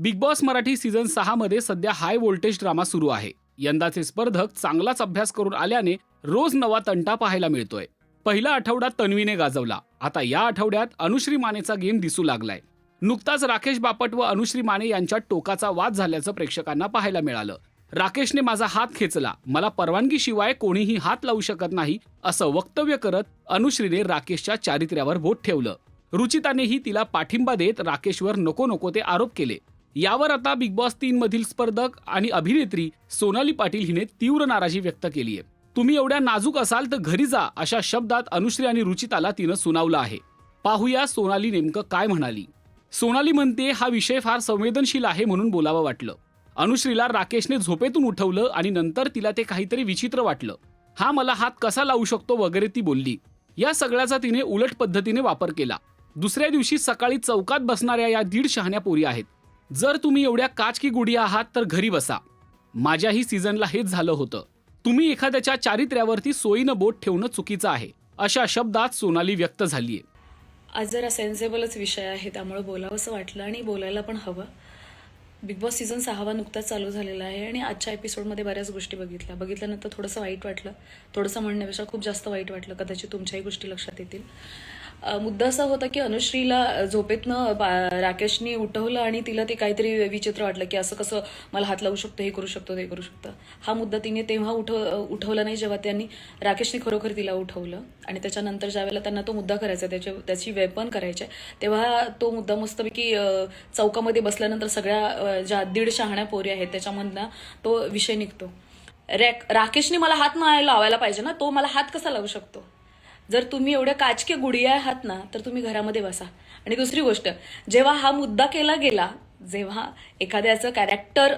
Big boss Marathi season 6 मध्ये सध्या high voltage drama सुरू आहे. यंदाचे स्पर्धक चांगलाच अभ्यास करून आल्याने रोज नवा तंटा पाहायला मिळतोय. पहिला आठवडा तन्वीने गाजवला. आता या आठवड्यात अनुश्री मानेचा गेम दिसू लागलाय. नुकताच राकेश बापट व अनुश्री माने यांच्यात टोकाचा वाद झाल्याचं प्रेक्षकांना पाहायला मिळालं. राकेशने माझा हात खेचला, मला परवानगीशिवाय कोणीही हात लावू शकत नाही असं वक्तव्य करत अनुश्रीने राकेशच्या चारित्र्यावर बोट ठेवलं. रुचितानेही तिला पाठिंबा देत राकेशवर नको नको ते आरोप केले. यावर आता बिग बॉस 3 मधील स्पर्धक आणि अभिनेत्री सोनाली पाटील हिने तीव्र नाराजी व्यक्त केली आहे. तुम्ही एवढ्या नाजूक असाल तर घरी जा अशा शब्दात अनुश्री आणि रुचिताला तिनं सुनावलं आहे. पाहूया सोनाली नेमकं काय म्हणाली. सोनाली म्हणते, हा विषय फार संवेदनशील आहे म्हणून बोलावं वाटलं. अनुश्रीला राकेशने झोपेतून उठवलं आणि नंतर तिला ते काहीतरी विचित्र वाटलं. हा मला हात कसा लावू शकतो वगैरे ती बोलली. या सगळ्याचा तिने उलट पद्धतीने वापर केला. दुसऱ्या दिवशी सकाळी चौकात बसणाऱ्या या 1.5 शहाण्या पोरी आहेत. जर तुम्ही एवढ्या काचकी गुढी आहात तर घरी बसा. माझ्याही सीझनला हेच झालं होतं. तुम्ही एखाद्याच्या चारित्र्यावरती सोयीनं बोट ठेवणं चुकीचं आहे अशा शब्दात सोनाली व्यक्त झालीय. आज जरा सेन्सेबलच विषय आहे, त्यामुळे बोलावंसं वाटलं आणि बोलायला पण हवं. बिग बॉस सीझन 6 नुकताच चालू झालेला आहे आणि आजच्या एपिसोडमध्ये बऱ्याच गोष्टी बघितल्यानंतर थोडंसं वाईट वाटलं. थोडंसं म्हणण्यापेक्षा खूप जास्त वाईट वाटलं. कदाचित तुमच्याही गोष्टी लक्षात येतील. मुद्दा असा होता की अनुश्रीला झोपेतनं राकेशनी उठवलं आणि तिला ते काहीतरी विचित्र वाटलं की असं कसं मला हात लावू शकतो, हे करू शकतो, ते करू शकतं. हा मुद्दा तिने तेव्हा उठवला नाही जेव्हा राकेशने खरोखर तिला उठवलं. आणि त्याच्यानंतर ज्यावेळेला त्यांना तो मुद्दा करायचा, त्याची वेपन करायचे, तेव्हा तो मुद्दा मस्तपैकी चौकामध्ये बसल्यानंतर सगळ्या ज्या 1.5 शहाण्या पोरी आहेत त्याच्यामधनं तो विषय निघतो. राकेशने मला हात नाही लावायला पाहिजे ना, तो मला हात कसा लावू शकतो? जर तुम्ही एवढ्या काचके गुडिया आहात ना तर तुम्ही घरामध्ये बसा. आणि दुसरी गोष्ट, जेव्हा हा मुद्दा केला गेला, जेव्हा एखाद्याचं कॅरेक्टर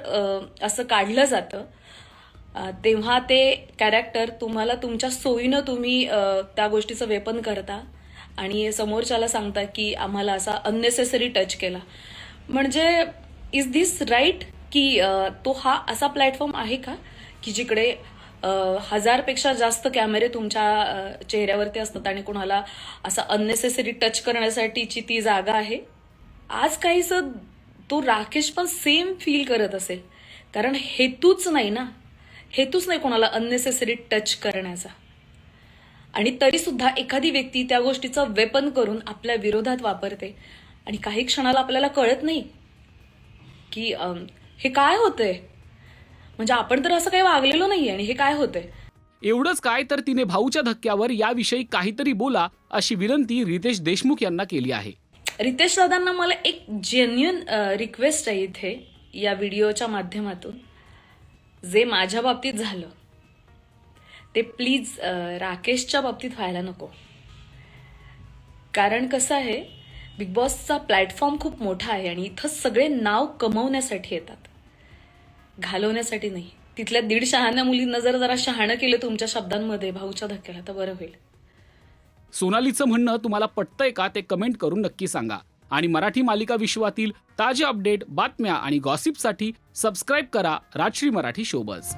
असं काढलं जातं, तेव्हा ते कॅरेक्टर तुम्हाला तुमच्या सोयीनं तुम्ही त्या गोष्टीचं वेपन करता आणि समोरच्याला सांगता की आम्हाला असा अननेसेसरी टच केला. म्हणजे इज दिस राईट की तो हा असा प्लॅटफॉर्म आहे का की जिकडे 1000पेक्षा जास्त कॅमेरे तुमच्या चेहऱ्यावरती असतात आणि कोणाला असा अननेसेसरी टच करण्यासाठीची ती जागा आहे? आज काहीसं तो राकेश पण सेम फील करत असेल, कारण हेतूच नाही कोणाला अननेसेसरी टच करण्याचा. आणि तरी सुद्धा एखादी व्यक्ती त्या गोष्टीचं वेपन करून आपल्या विरोधात वापरते आणि काही क्षणाला आपल्याला कळत नाही की हे काय होतंय. म्हणजे आपण तर असं काही वागलेलो नाहीये आणि हे काय होतंय. एवढंच काय तर तिने भाऊच्या धक्क्यावर याविषयी काहीतरी बोला अशी विनंती रितेश देशमुख यांना केली आहे. रितेश दादांना मला एक जेन्युइन रिक्वेस्ट आहे इथे या व्हिडिओच्या माध्यमातून. जे माझ्या बाबतीत झालं ते प्लीज राकेशच्या बाबतीत व्हायला नको. कारण कसं आहे, बिग बॉसचा प्लॅटफॉर्म खूप मोठा आहे आणि इथं सगळे नाव कमवण्यासाठी येतात, घालवण्यासाठी नाही. तिथल्या 1.5 शहाण्या मुलींना जरा शहाणं केलं तुमच्या शब्दांमध्ये भाऊच्या धक्क्याला तर बरं होईल. सोनालीचं म्हणणं तुम्हाला पटतंय का ते कमेंट करून नक्की सांगा. आणि मराठी मालिका विश्वातील ताजे अपडेट, बातम्या आणि गॉसिपसाठी सबस्क्राईब करा राजश्री मराठी शोबज.